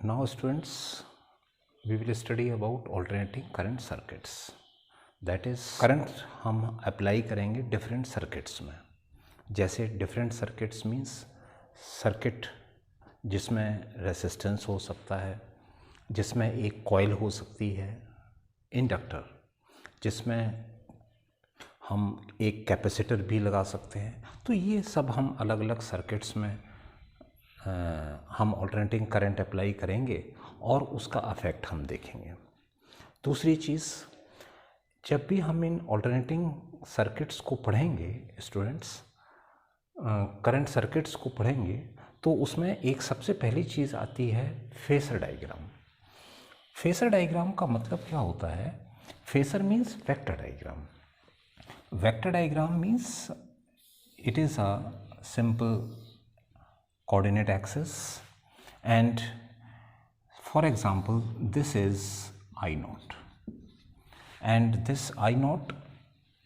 Now students, we will study about alternating current circuits. That is, current हम apply करेंगे different circuits में. जैसे different circuits means circuit जिसमें resistance हो सकता है, जिसमें एक कॉइल हो सकती है, इंडक्टर जिसमें हम एक कैपेसिटर भी लगा सकते हैं. तो ये सब हम अलग अलग सर्किट्स में हम ऑल्टरनेटिंग करंट अप्लाई करेंगे और उसका अफेक्ट हम देखेंगे. दूसरी चीज़, जब भी हम इन ऑल्टरनेटिंग सर्किट्स को पढ़ेंगे स्टूडेंट्स, करंट सर्किट्स को पढ़ेंगे, तो उसमें एक सबसे पहली चीज़ आती है फेसर डायग्राम. फेसर डायग्राम का मतलब क्या होता है? Phasor means vector diagram. Vector diagram means it is a simple coordinate axis, and for example this is I naught and this I naught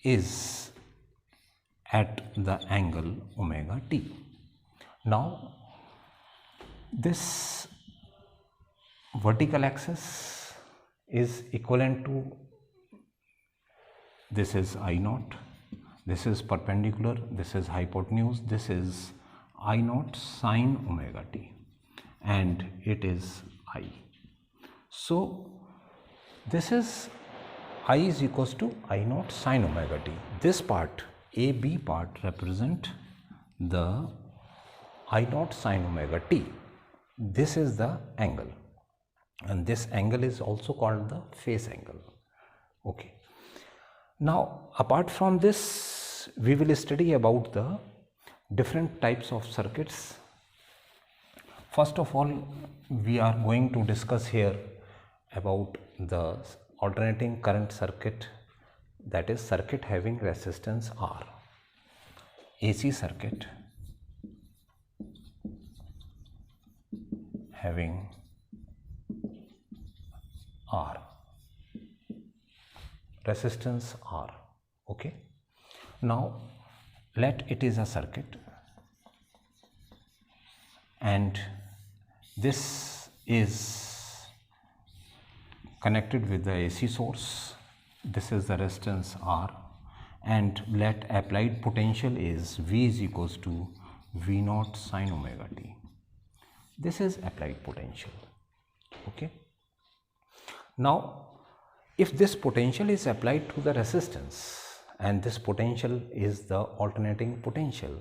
is at the angle omega t. Now this vertical axis is equivalent to, this is I naught, this is perpendicular, this is hypotenuse, this is I naught sine omega t, and it is I. So this is I is equals to I naught sine omega t. This part, AB part, represent the I naught sine omega t. This is the angle, and this angle is also called the phase angle. Okay. Now apart from this, we will study about the different types of circuits. First of all, we are going to discuss here about the alternating current circuit, that is circuit having resistance R. AC circuit having R, resistance R. Okay. Now let it is a circuit, and this is connected with the AC source. This is the resistance R, and let applied potential is V is equals to V naught sine omega t. This is applied potential. Okay. Now if this potential is applied to the resistance, and this potential is the alternating potential,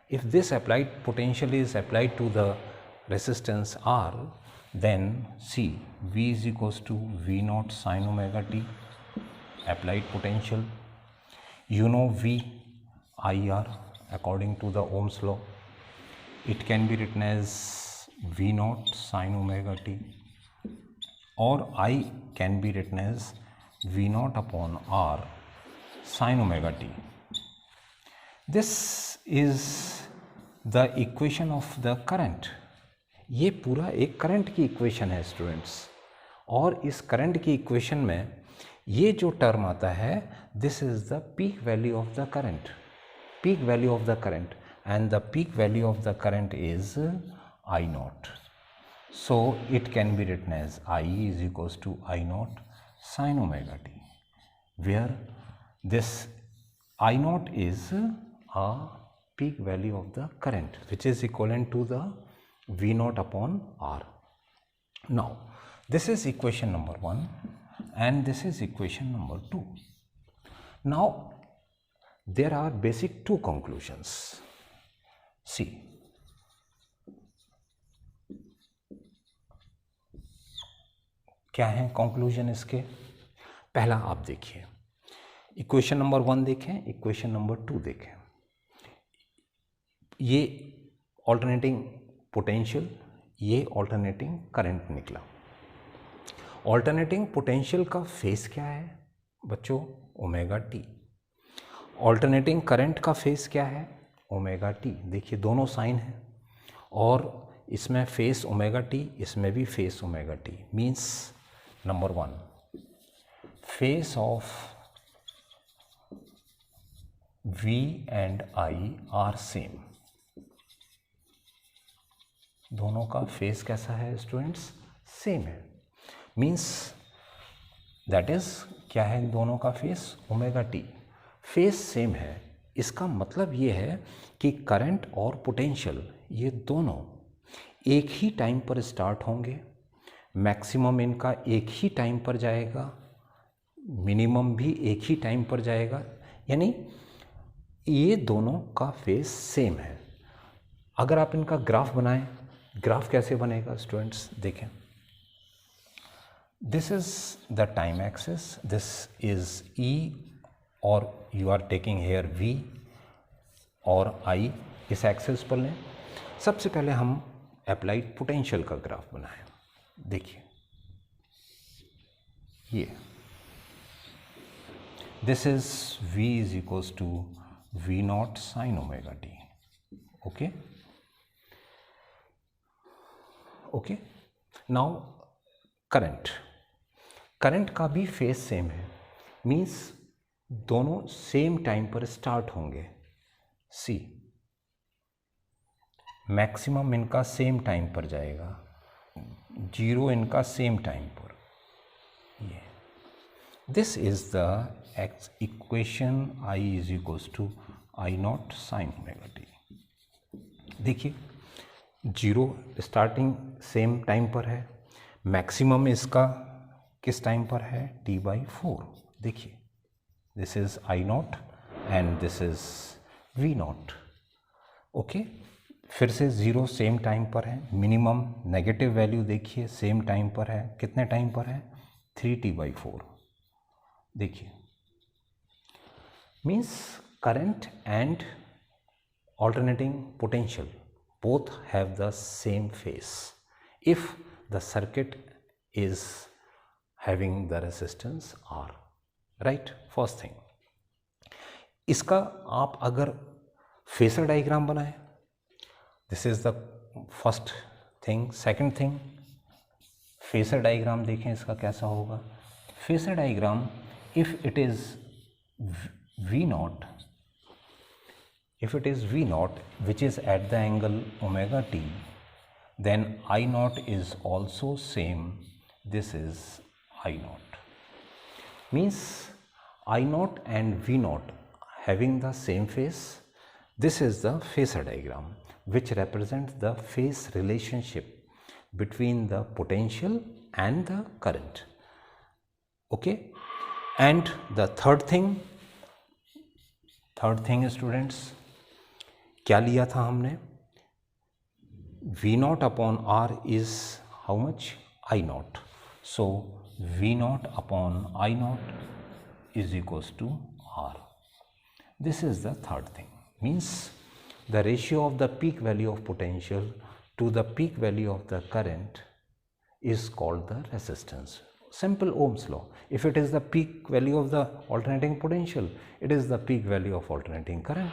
if this applied potential is applied to the resistance R, then see V is equals to V naught sine omega t, applied potential. You know V, IR, according to the Ohm's law, it can be written as V naught sine omega t, or I can be written as V naught upon R sine omega t. This is the equation of the current. ये पूरा एक current की equation है students, और इस current की equation में ये जो टर्म आता है, this is the peak value of the current, peak value of the current, and the peak value of the current is I naught. So it can be written as I is equals to I naught sine omega t, where this I naught is a peak value of the current, which is equivalent to the V naught upon R. Now this is equation number 1 and this is equation number 2. Now there are basic two conclusions. See, क्या है conclusion इसके? पहला आप देखिए, equation number 1 देखें, equation number 2 देखें. ये alternating potential, ये ऑल्टरनेटिंग करंट निकला. ऑल्टरनेटिंग पोटेंशियल का फेस क्या है बच्चों? Omega T. ऑल्टरनेटिंग करंट का फेस क्या है? Omega T. देखिए दोनों साइन हैं, और इसमें फेस ओमेगा टी, इसमें भी phase omega T. Means number 1, phase of V and I are same. दोनों का फेस कैसा है स्टूडेंट्स? सेम है, मीन्स दैट इज क्या है इन दोनों का phase, omega T, phase same है। इसका मतलब ये है कि करंट और पोटेंशियल ये दोनों एक ही टाइम पर स्टार्ट होंगे, मैक्सिमम इनका एक ही टाइम पर जाएगा, मिनिमम भी एक ही टाइम पर जाएगा, यानी ये दोनों का फेस सेम है। अगर आप इनका ग्राफ बनाएं, ग्राफ कैसे बनेगा स्टूडेंट्स देखें, this is the time axis, this is E और you are taking here v और I इस एक्सिस पर लें। सबसे पहले हम अप्लाइड पोटेंशियल का ग्राफ बनाएं। देखिए ये this is v is equals to v not sine omega T. Okay okay, now current का भी फेस सेम है, मीन्स दोनों सेम टाइम पर स्टार्ट होंगे। सी मैक्सिमम इनका सेम टाइम पर जाएगा, जीरो इनका सेम टाइम पर। ये this is the equation I is equals to I not sine omega T. देखिए जीरो स्टार्टिंग सेम टाइम पर है, मैक्सिमम इसका किस टाइम पर है, T/4। देखिए this is I naught and this is V naught। Okay, फिर से ज़ीरो सेम टाइम पर है, मिनिमम नेगेटिव वैल्यू देखिए सेम टाइम पर है, कितने टाइम पर है, 3T/4। देखिए means current and alternating potential both have the same phase if the circuit is having the resistance R, right? First thing, इसका आप अगर फेसर डायग्राम बनाएं, this is the first thing. Second thing, phasor diagram देखें इसका कैसा होगा। Phasor diagram, if it is V naught, if it is V naught which is at the angle omega t, then I naught is also same, this is I naught, means I naught and V naught having the same phase. This is the phasor diagram which represents the phase relationship between the potential and the current. Okay, and the third thing students, क्या लिया था हमने, V naught upon R is how much, I naught, so V naught upon I naught is equals to R. This is the third thing, means the ratio of the peak value of potential to the peak value of the current is called the resistance. Simple Ohm's law, if it is the peak value of the alternating potential, it is the peak value of alternating current,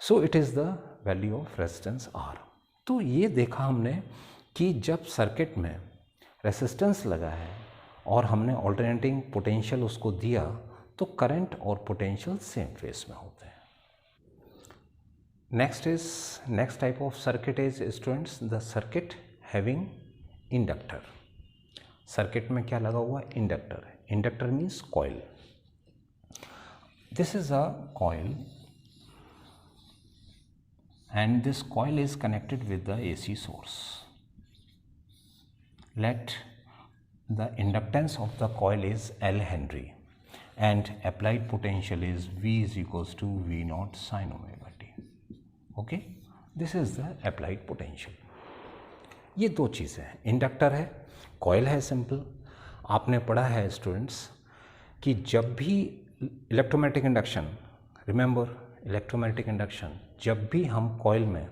so it is the value of resistance R. तो ये देखा हमने कि जब circuit में resistance लगा है और हमने ऑल्टरनेटिंग पोटेंशियल उसको दिया तो करंट और पोटेंशियल सेम फेस में होते हैं। Next type of circuit is students the circuit having inductor. Circuit में क्या लगा हुआ, inductor. Inductor means coil. This is a coil and this coil is connected with the AC source. Let the inductance of the coil is L Henry and applied potential is V is equals to V naught sin omega t. Okay, this is the applied potential. ये दो चीज़ें हैं, inductor है, coil है। Simple आपने पढ़ा है students कि जब भी electromagnetic induction, remember electromagnetic induction, जब भी हम कॉइल में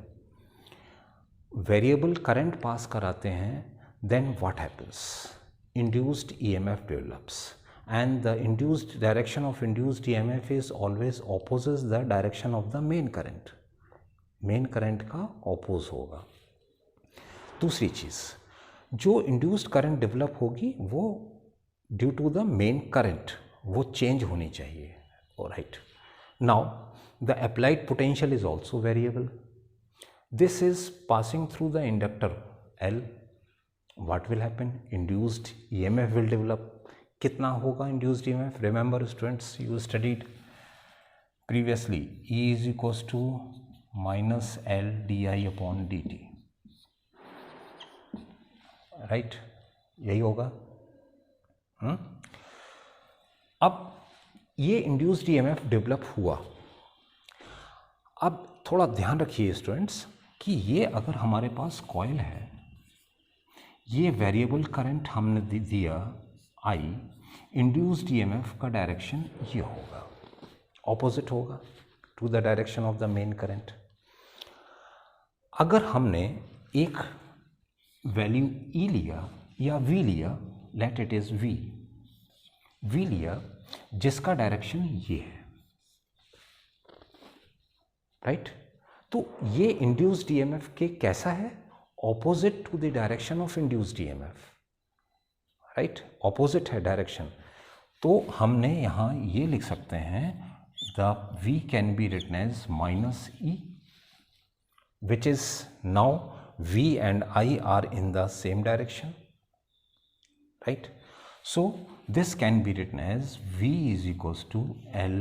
वेरिएबल करंट पास कराते हैं then what happens, induced EMF develops and the induced direction of induced EMF is always opposes the direction of the main current. Main current का oppose होगा। दूसरी चीज़, जो इंड्यूस्ड करंट डेवलप होगी वो due to the main current वो change होनी चाहिए। Right, now the applied potential is also variable. This is passing through the inductor L what will happen? Induced EMF will develop. कितना होगा induced EMF? Remember students, you studied previously, E is equals to minus L di upon dt, right? यही होगा. अब ये induced EMF develop हुआ. अब थोड़ा ध्यान रखिए स्टूडेंट्स कि ये अगर हमारे पास कॉइल है, ये वेरिएबल करंट हमने दिया I, इंड्यूस्ड EMF का डायरेक्शन ये होगा, ऑपोजिट होगा to the direction of the main current. अगर हमने एक वैल्यू E लिया या V लिया, लेट इट इज V लिया जिसका डायरेक्शन ये है, राइट? तो ये इंड्यूस्ड EMF के कैसा है? Opposite to the direction of induced EMF, right? Opposite है डायरेक्शन. तो हमने यहाँ ये लिख सकते हैं the V can be written as minus E, which is now V and I are in the same direction, right? So this can be written as V is equals to L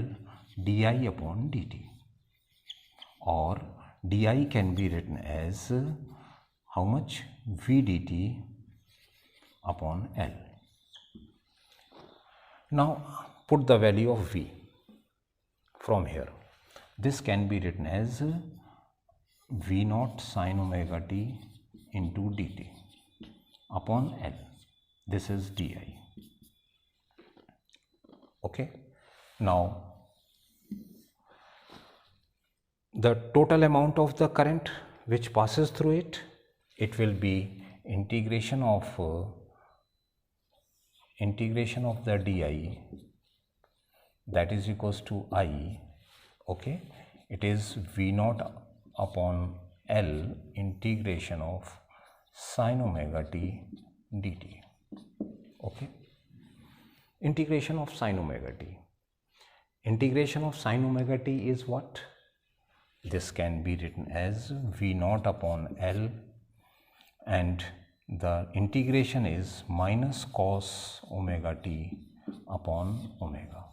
di upon dt, or di can be written as how much? V dt upon L. Now put the value of V from here. This can be written as V naught sin omega t into dt upon L. This is di. Okay. Now the total amount of the current which passes through it, it will be integration of the di, that is equals to I. Okay. It is V naught upon L integration of sin omega t dt. Okay. Integration of sin omega t. Integration of sin omega t is what? This can be written as V naught upon L, and the integration is minus cos omega t upon omega.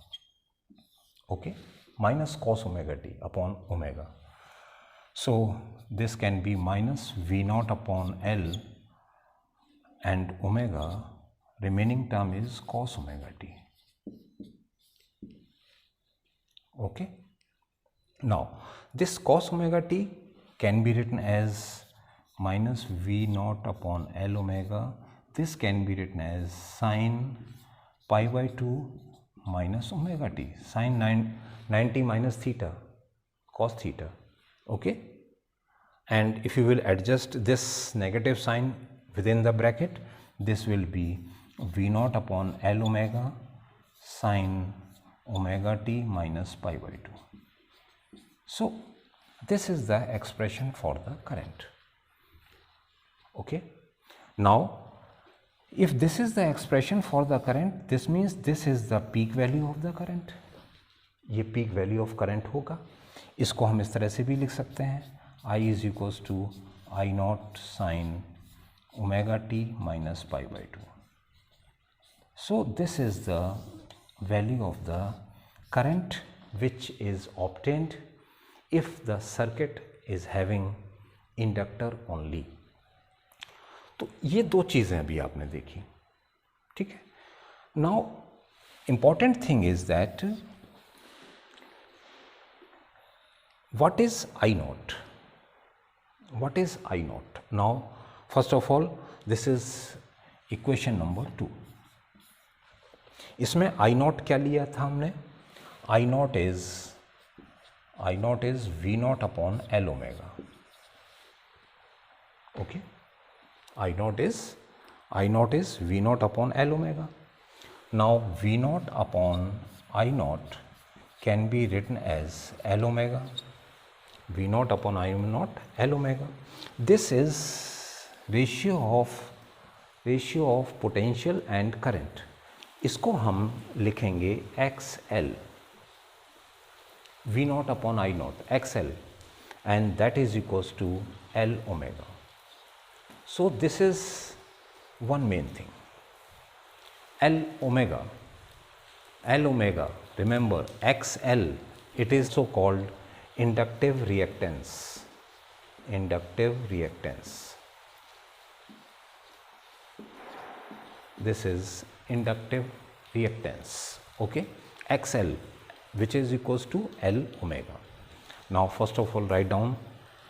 Okay. Minus cos omega t upon omega. So this can be minus V naught upon L and omega, remaining term is cos omega t. Okay. Now this cos omega t can be written as minus V naught upon L omega. This can be written as sin pi by 2 minus omega t, sin 90 minus theta, cos theta. Okay. And if you will adjust this negative sign within the bracket, this will be V naught upon L omega sin omega t minus pi by 2. So this is the expression for the current. Okay. Now if this is the expression for the current, this means this is the peak value of the current. ये peak value of current होगा. इसको हम इस तरह से भी लिख सकते हैं, I is equals to I naught sin omega t minus pi by 2. So this is the value of the current which is obtained if the circuit is having inductor only. तो ये दो चीज़ें अभी आपने देखी, ठीक है. Now important thing is that what is I naught? What is I naught? Now first of all, this is equation number 2. इसमें I naught क्या लिया था हमने? I naught is V naught upon L omega. Okay. I naught is V naught upon L omega. Now V naught upon I naught can be written as L omega. V naught upon I naught L omega. This is ratio of potential and current. इसको हम लिखेंगे XL, V naught upon I naught XL, and that is equals to L omega. So this is one main thing. L omega, remember XL, it is so called inductive reactance. This is inductive reactance, okay? XL, which is equals to L omega. Now first of all write down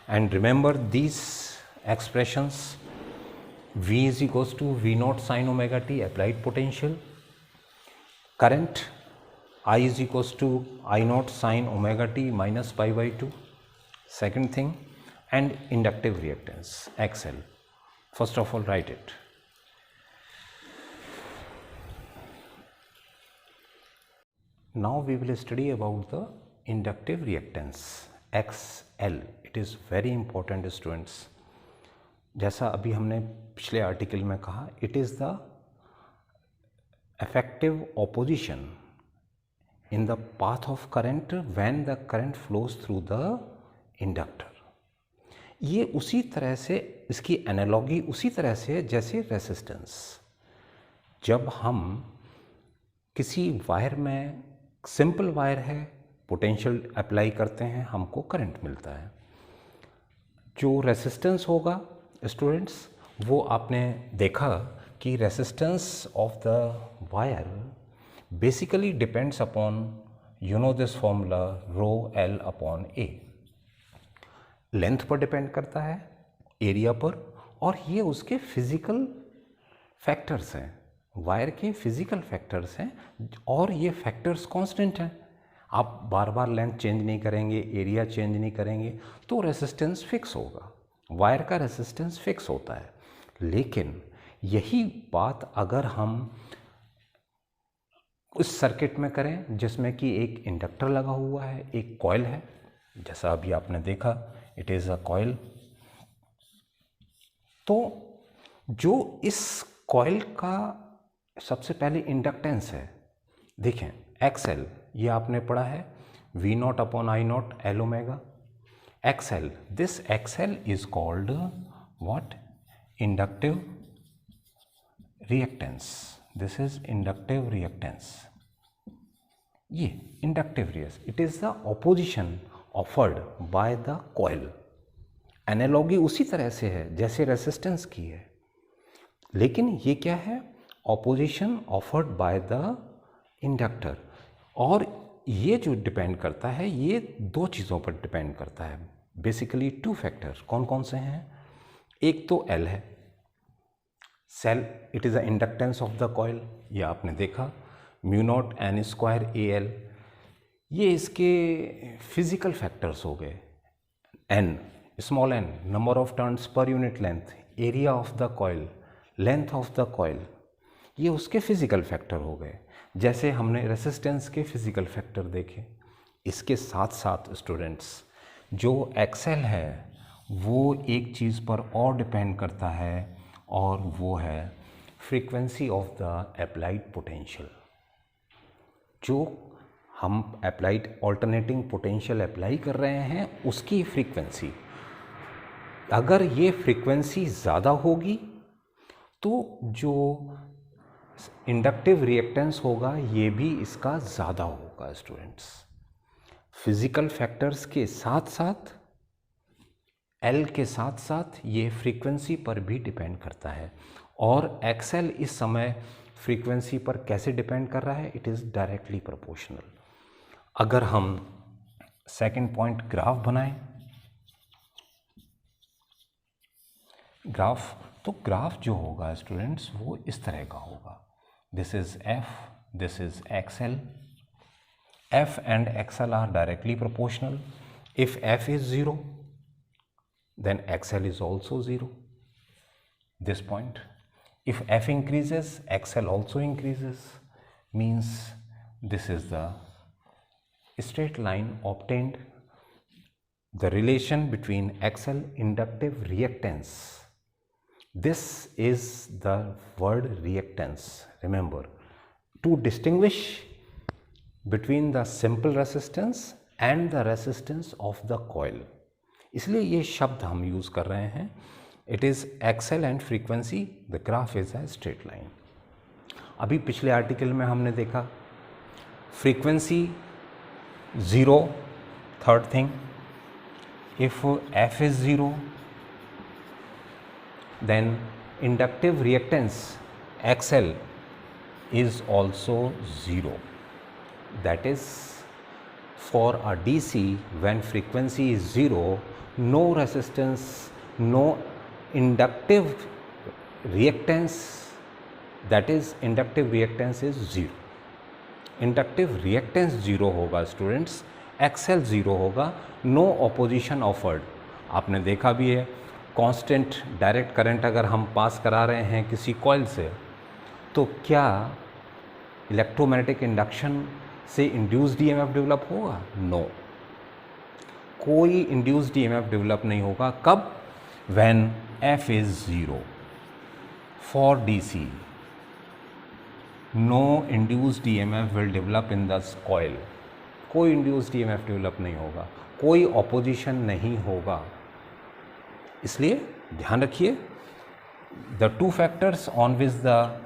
and remember these expressions. V is equals to V naught sin omega t, applied potential. Current I is equals to I naught sin omega t minus pi by 2, second thing, and inductive reactance XL. First of all write it. Now we will study about the inductive reactance XL. It is very important students. जैसा अभी हमने पिछले article में कहा, it is the effective opposition in the path of current when the current flows through the inductor. ये उसी तरह से, इसकी एनालॉगी उसी तरह से है जैसे रेसिस्टेंस. जब हम किसी वायर में, सिंपल वायर है, पोटेंशियल अप्लाई करते हैं, हमको करंट मिलता है. जो रेसिस्टेंस होगा स्टूडेंट्स, वो आपने देखा कि resistance of the wire basically depends upon, you know this formula, rho L upon A. Length पर डिपेंड करता है, एरिया पर, और ये उसके फिजिकल फैक्टर्स हैं, वायर के फिजिकल फैक्टर्स हैं, और ये फैक्टर्स कांस्टेंट हैं. आप बार बार लेंथ चेंज नहीं करेंगे, एरिया चेंज नहीं करेंगे, तो रेसिस्टेंस फिक्स होगा. वायर का रेसिस्टेंस फिक्स होता है. लेकिन यही बात अगर हम उस सर्किट में करें जिसमें कि एक इंडक्टर लगा हुआ है, एक कॉइल है, जैसा अभी आपने देखा, इट इज़ अ कॉइल. तो जो इस कॉइल का सबसे पहले इंडक्टेंस है, देखें XL, ये आपने पढ़ा है V not upon I not L omega. XL, this XL is called what? Inductive reactance. This is inductive reactance. ये inductive reactance, it is the opposition offered by the coil. Analogy उसी तरह से है जैसे रेसिस्टेंस की है, लेकिन ये क्या है? Opposition offered by the inductor. और ये जो डिपेंड करता है, ये दो चीज़ों पर डिपेंड करता है, बेसिकली टू फैक्टर्स. कौन कौन से हैं? एक तो L है, self, it is the inductance of the coil, ये आपने देखा, mu not N square A L. ये इसके फिजिकल फैक्टर्स हो गए. N, small N, number of turns पर unit length, area of the coil, length of the coil, ये उसके फिजिकल फैक्टर हो गए. जैसे हमने रेसिस्टेंस के फिजिकल फैक्टर देखे, इसके साथ साथ स्टूडेंट्स जो XL है वो एक चीज़ पर और डिपेंड करता है, और वो है frequency of the applied potential. जो हम अप्लाइड ऑल्टरनेटिंग पोटेंशियल अप्लाई कर रहे हैं, उसकी फ्रीक्वेंसी, अगर ये फ्रीक्वेंसी ज़्यादा होगी तो जो इंडक्टिव रिएक्टेंस होगा ये भी इसका ज़्यादा होगा. स्टूडेंट्स, फिजिकल फैक्टर्स के साथ साथ, L के साथ साथ ये फ्रीक्वेंसी पर भी डिपेंड करता है. और XL इस समय फ्रीक्वेंसी पर कैसे डिपेंड कर रहा है? It is directly proportional. अगर हम सेकंड पॉइंट ग्राफ बनाएं, ग्राफ, तो ग्राफ जो होगा स्टूडेंट्स वो इस तरह का होगा. This is F, this is XL. F and XL are directly proportional. If F is 0, then XL is also 0. This point. If F increases, XL also increases. Means this is the straight line obtained. The relation between XL inductive reactance. This is the word reactance. Remember, to distinguish between the simple resistance and the resistance of the coil. इसलिए ये शब्द हम use कर रहे हैं. It is XL and frequency, the graph is a straight line. अभी पिछले article में हमने देखा frequency 0, third thing, if F is 0 then inductive reactance XL is also 0. That is, for a DC when frequency is 0, no resistance, no inductive reactance, that is inductive reactance is 0. Inductive reactance 0 होगा students, XL 0 होगा, no opposition offered। आपने देखा भी है constant direct current अगर हम पास करा रहे हैं किसी कॉइल से, तो क्या इलेक्ट्रोमैग्नेटिक इंडक्शन से इंड्यूस्ड ईएमएफ डेवलप होगा? नो, कोई इंड्यूस्ड ईएमएफ डेवलप नहीं होगा। कब? When F is 0। For DC no induced EMF will develop in the coil. कोई इंड्यूस्ड ईएमएफ डेवलप नहीं होगा, कोई ऑपोजिशन नहीं होगा। इसलिए ध्यान रखिए, the two factors on which the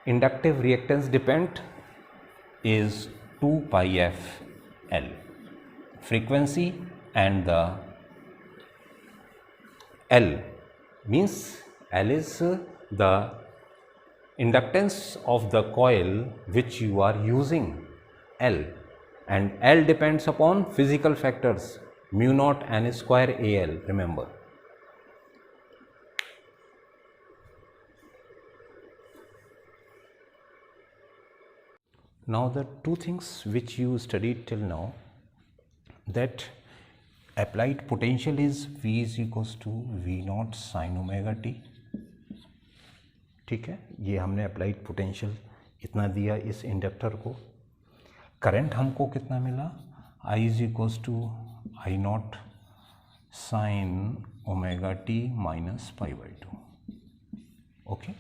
inductive reactance depend is 2 pi F L, frequency and the L means L is the inductance of the coil which you are using, L, and L depends upon physical factors mu naught n square AL, remember. Now the two things which you studied till now, that applied potential is V is equals to V naught sin omega t, ठीक है, ये हमने applied potential इतना दिया इस inductor को। Current हमको कितना मिला? I is equals to I not sine omega T minus pi by 2। Okay,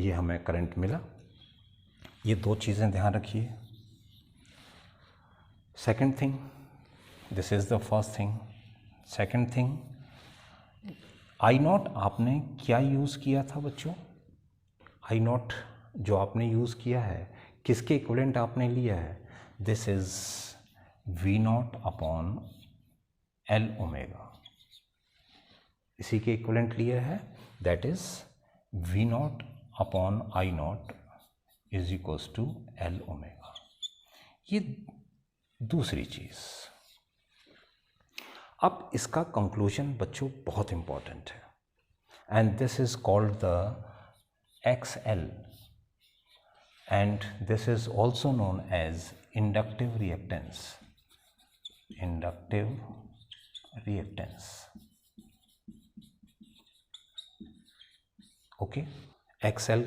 ये हमें करंट मिला। ये दो चीज़ें ध्यान रखिए। Second thing, this is the first thing. Second thing, I not आपने क्या यूज़ किया था बच्चों? आई नॉट जो आपने यूज़ किया है किसके इक्विवेलेंट आपने लिया है? This is V not upon L omega, इसी के इक्विवेलेंट लिया है। That is V not upon I not is equals to L omega. ये दूसरी चीज़। अब इसका कंक्लूजन बच्चों बहुत इंपॉर्टेंट है, and this is called the XL, and this is also known as inductive reactance. Inductive reactance. Okay, XL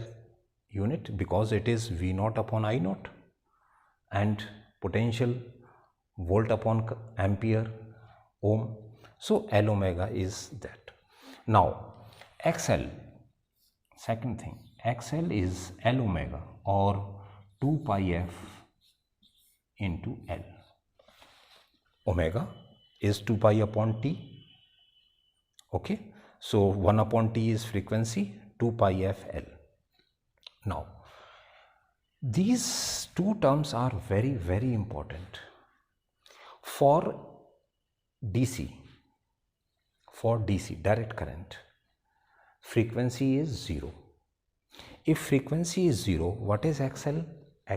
unit because it is V naught upon I naught, and potential volt upon ampere ohm, so L omega is that. Now XL, second thing, XL is L omega or 2 pi f into L. Omega is 2 pi upon t. Okay, so 1 upon t is frequency, 2 pi f L. Now these two terms are very very important for DC. For DC direct current, frequency is 0. If frequency is 0, what is XL?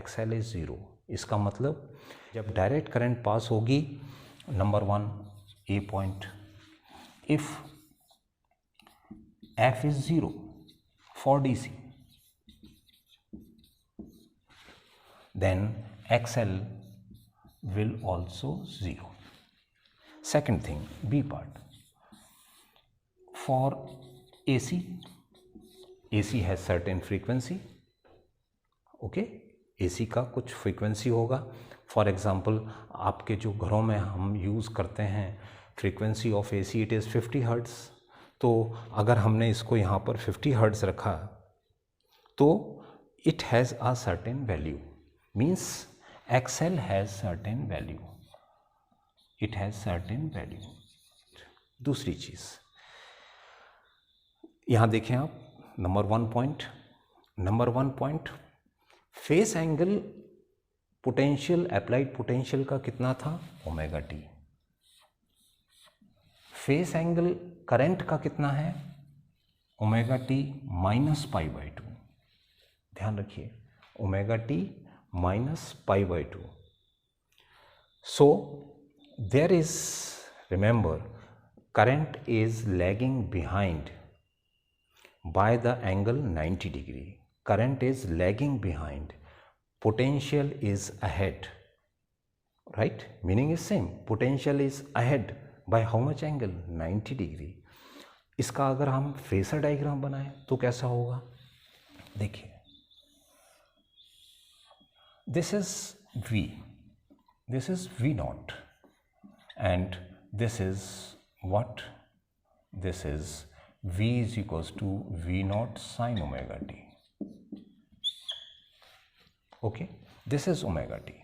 XL is 0. इसका मतलब जब direct current pass होगी, number 1 A point, if F is 0 for DC, then XL will also 0. Second thing, B part, for AC, AC has certain frequency. Okay, AC का कुछ frequency होगा। For example आपके जो घरों में हम यूज़ करते हैं, frequency of AC it is 50 hertz. तो अगर हमने इसको यहाँ पर 50 हर्ट्ज़ रखा तो it has a certain value, means XL has certain value, it has certain value. दूसरी चीज़ यहाँ देखें आप, number one point phase angle potential, applied potential का कितना था, omega T. Phase angle current का कितना है, omega T minus pi by two. ध्यान रखिए, omega T minus pi by two. So there is, remember, current is lagging behind by the angle 90 degree. Current is lagging behind, potential is ahead, right? Meaning is same, potential is ahead by how much angle, 90 degree. इसका अगर हम phasor diagram बनाएं तो कैसा होगा, देखिए, this is V naught and this is what, this is V is equals to V naught sin omega t. Okay, this is omega t.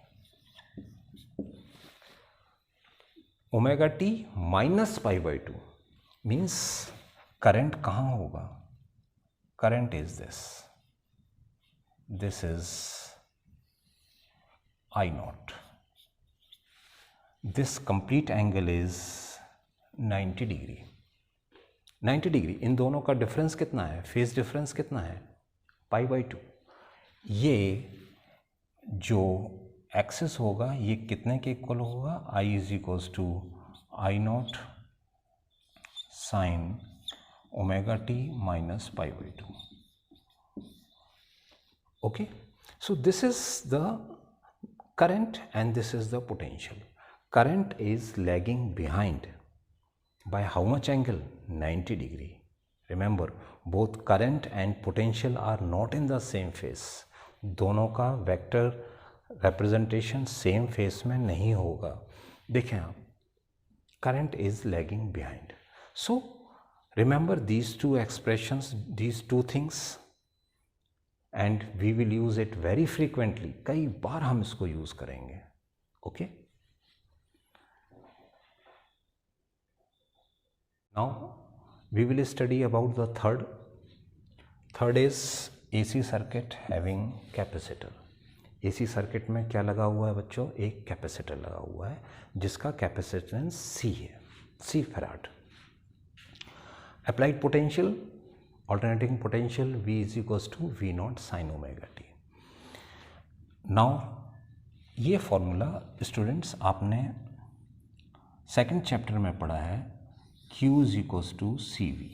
Omega t minus pi by 2 means current कहाँ होगा, current is this is I naught. This complete angle is 90 degree. 90 degree, इन दोनों का difference कितना है, phase difference कितना है, पाई by to. ये जो एक्सिस होगा ये कितने के इक्वल होगा, I is equals to I not sine omega T minus pi by two. Okay, so this is the current and this is the potential. Current is lagging behind by how much angle, 90 degree. Remember, both current and potential are not in the same phase. दोनों का vector representation same face में नहीं होगा। देखें आप, current is lagging behind. So remember these two expressions, these two things, and we will use it very frequently. कई बार हम इसको यूज करेंगे। Okay? Now we will study about the third. Third is AC circuit having capacitor. AC circuit में क्या लगा हुआ है बच्चों, एक कैपेसिटर लगा हुआ है जिसका कैपेसिटेंस C है, C farad. Applied potential, alternating potential V is equals to V naught sin omega t. Now ये फॉर्मूला स्टूडेंट्स आपने सेकंड चैप्टर में पढ़ा है, Q is equals to CV.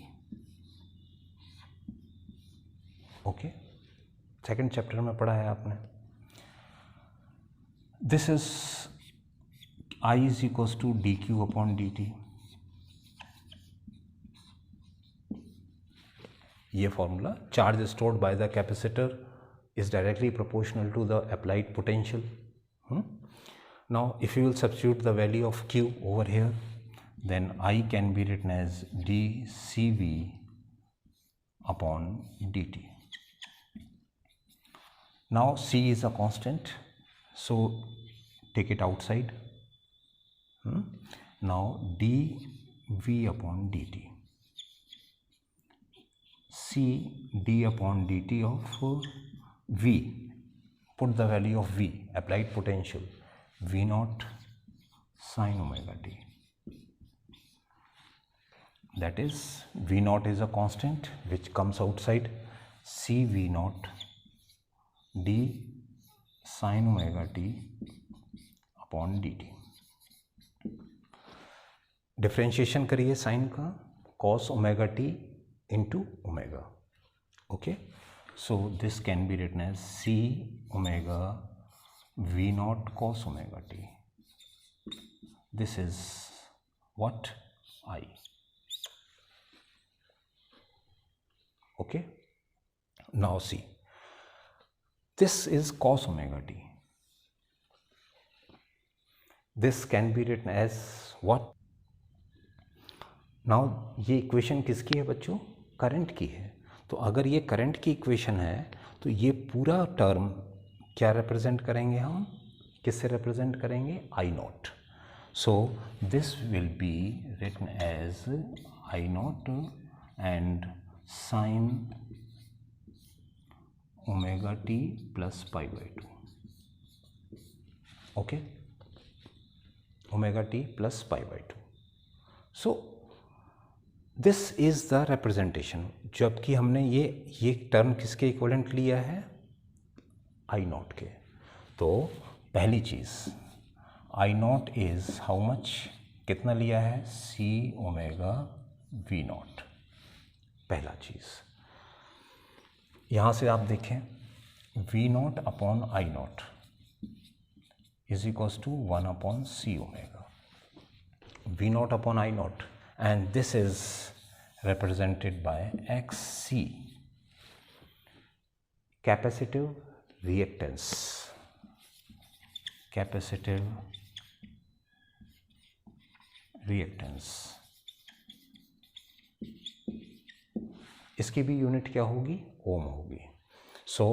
Okay, second chapter में पढ़ा है आपने। This is I is equals to dq upon dt. ये formula, charge stored by the capacitor is directly proportional to the applied potential. Now if you will substitute the value of Q over here, then I can be written as dCV upon dt. Now C is a constant, so take it outside. Now dV upon dt. C d upon dt of V. Put the value of V, applied potential, V naught sin omega t. That is, V naught is a constant which comes outside, C V naught d sin omega t upon dt. Differentiation करिए sign का, cos omega t into omega. Okay, so this can be written as C omega V naught cos omega t. This is what, I. Okay, now see, this is cos omega t. This can be written as what? Now ये equation किसकी है बच्चों, current की है। तो अगर ये current की इक्वेशन है तो ये पूरा टर्म क्या रिप्रेजेंट करेंगे हम, किससे रिप्रेजेंट करेंगे, आई not. So this will be written as I naught and sine omega t plus pi by 2. Okay, omega t plus pi by 2. So this is the representation, जबकि हमने ये टर्म किसके equivalent लिया है, आई नॉट के। तो पहली चीज़ आई नॉट इज़ हाउ मच, कितना लिया है, सी ओमेगा वी नॉट, पहला चीज़। यहाँ से आप देखें V not upon I not is equals to 1 upon C omega, V not upon I not, and this is represented by XC, capacitive reactance, capacitive reactance। इसकी भी यूनिट क्या होगी, ओम होगी। So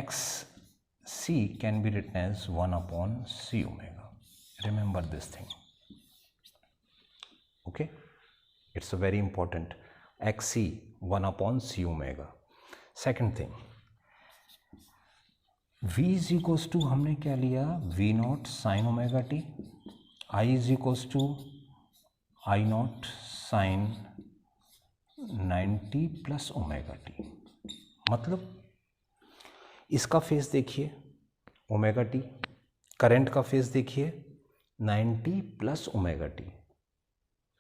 XC can be written as 1 upon C omega, remember this thing, okay, it's a very important, XC 1 upon C omega। second thing V is equals to, हमने क्या लिया, V not sine omega T, I is equals to I not sine 90 plus omega T. मतलब इसका phase देखिए omega T, current का phase देखिए 90 plus omega T.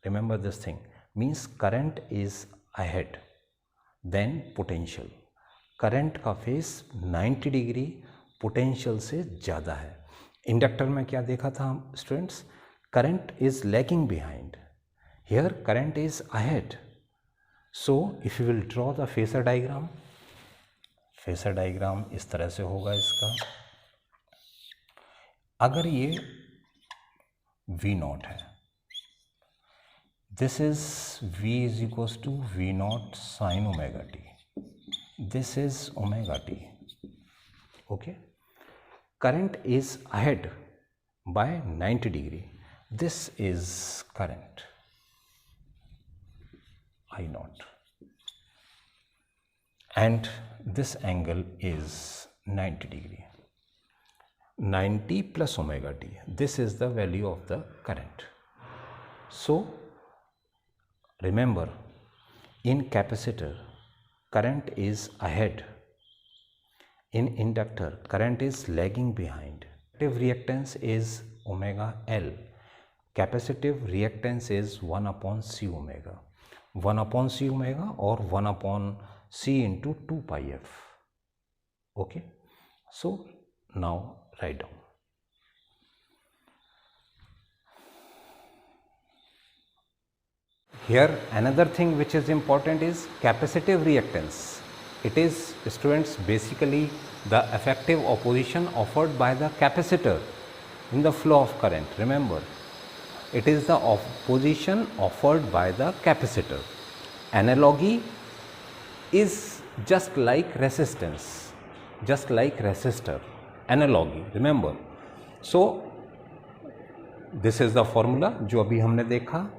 Remember this thing, means current is ahead then potential, current का face 90 degree potential से ज़्यादा है। Inductor में क्या देखा था हम students, current is lagging behind, here current is ahead। so if you will draw the phasor diagram, phasor diagram इस तरह से होगा इसका। अगर ये V नॉट है, this is V is equals to V naught sin omega t, this is omega t, okay, current is ahead by 90 degree, this is current I naught and this angle is 90 degree, 90 plus omega t, this is the value of the current। so remember, in capacitor current is ahead, in inductor current is lagging behind, capacitive reactance is omega L, capacitive reactance is 1 upon C omega, 1 upon C omega or 1 upon C into 2 pi f, okay। so now write down, here another thing which is important is capacitive reactance, it is students basically the effective opposition offered by the capacitor in the flow of current, remember it is the opposition offered by the capacitor। analogy is just like resistance, just like resistor, analogy, remember। so this is the formula जो अभी हमने देखा,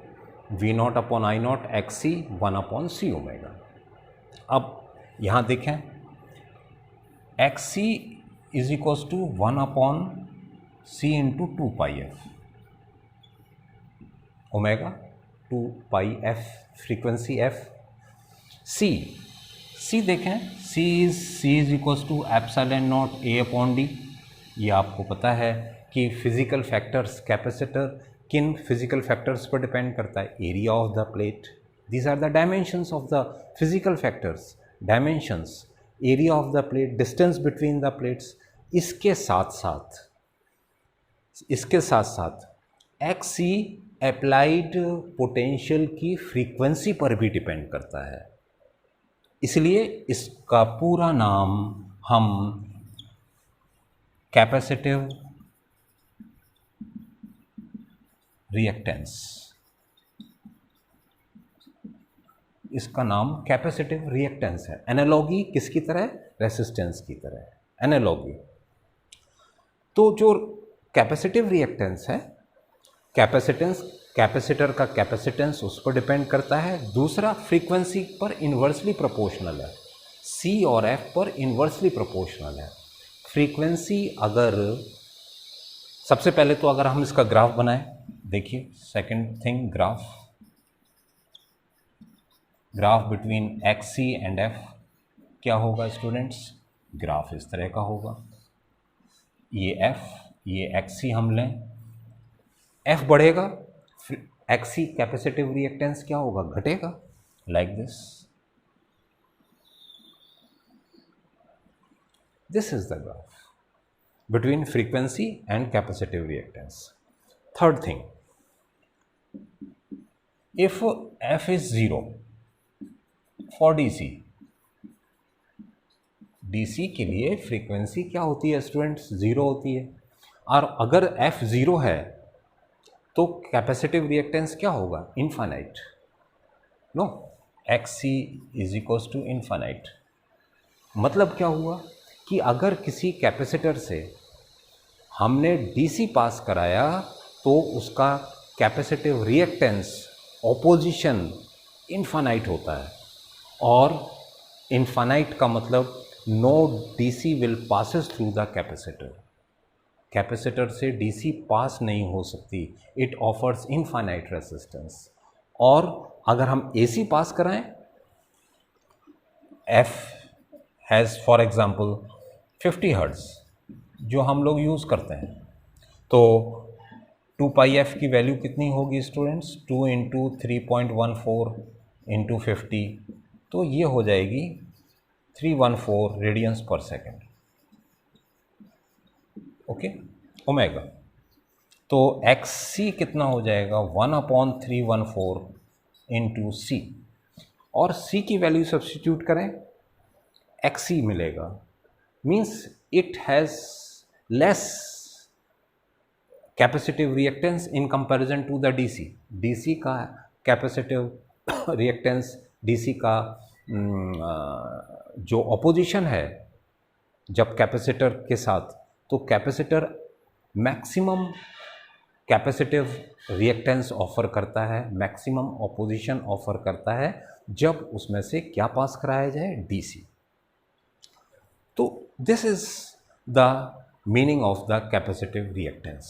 V not upon I not X C 1 upon C omega. अब यहाँ देखें X C is equals to 1 upon C into 2 pi F omega, 2 pi F frequency F. C देखें C is equals to epsilon not A upon D. ये आपको पता है कि physical factors, capacitor किन फिजिकल फैक्टर्स पर डिपेंड करता है, area of the plate, these are the dimensions of the physical factors, dimensions, area of the plate, distance between the plates. इसके साथ साथ एक्स सी अप्लाइड पोटेंशियल की फ्रीक्वेंसी पर भी डिपेंड करता है, इसलिए इसका पूरा नाम हम कैपेसिटिव रिएक्टेंस, इसका नाम कैपेसिटिव रिएक्टेंस है। एनालॉगी किसकी तरह, रेसिस्टेंस की तरह एनालॉगी। तो जो कैपेसिटिव रिएक्टेंस है कैपेसिटेंस, कैपेसिटर का कैपेसिटेंस उस पर डिपेंड करता है। दूसरा, फ्रीक्वेंसी पर इन्वर्सली प्रोपोर्शनल है, सी और एफ पर इन्वर्सली प्रोपोर्शनल है। फ्रीक्वेंसी अगर, सबसे पहले तो अगर हम इसका ग्राफ बनाएं, देखिए second thing, graph between X C and F क्या होगा स्टूडेंट्स? ग्राफ इस तरह का होगा, ये एफ, ये एक्स सी हम लें, एफ बढ़ेगा, एक्स सी कैपेसिटिव रिएक्टेंस क्या होगा? घटेगा, like this is the graph between frequency and capacitive reactance. Third thing, if f is 0 for DC, DC के लिए फ्रीक्वेंसी क्या होती है स्टूडेंट्स? 0 होती है। और अगर f 0 है तो कैपेसिटिव रिएक्टेंस क्या होगा? Infinite. No, xc is equals to infinite. मतलब क्या हुआ कि अगर किसी कैपेसिटर से हमने DC पास कराया तो उसका कैपेसिटिव रिएक्टेंस, ऑपोजिशन इनफाइनाइट होता है। और इनफाइनाइट का मतलब no DC will passes through the capacitor, capacitor से DC पास नहीं हो सकती, इट ऑफर्स इनफाइनाइट रेजिस्टेंस। और अगर हम AC पास कराएं, F has for example 50 hertz जो हम लोग यूज़ करते हैं, तो 2 पाई एफ की वैल्यू कितनी होगी स्टूडेंट्स? 2 इंटू 3.14 इंटू 50, तो ये हो जाएगी 314 रेडियंस पर सेकेंड, ओके, ओमेगा। तो एक्स सी कितना हो जाएगा? 1/314 इंटू सी, और सी की वैल्यू सब्स्टिट्यूट करें, एक्स सी मिलेगा, means it has less capacitive reactance in comparison to the DC. DC का capacitive reactance, DC का जो opposition है जब कैपेसिटर के साथ, तो capacitor maximum capacitive reactance offer करता है, मैक्सिमम ऑपोजिशन ऑफर करता है जब उसमें से क्या पास कराया जाए? DC। तो this is the meaning of the capacitive reactance.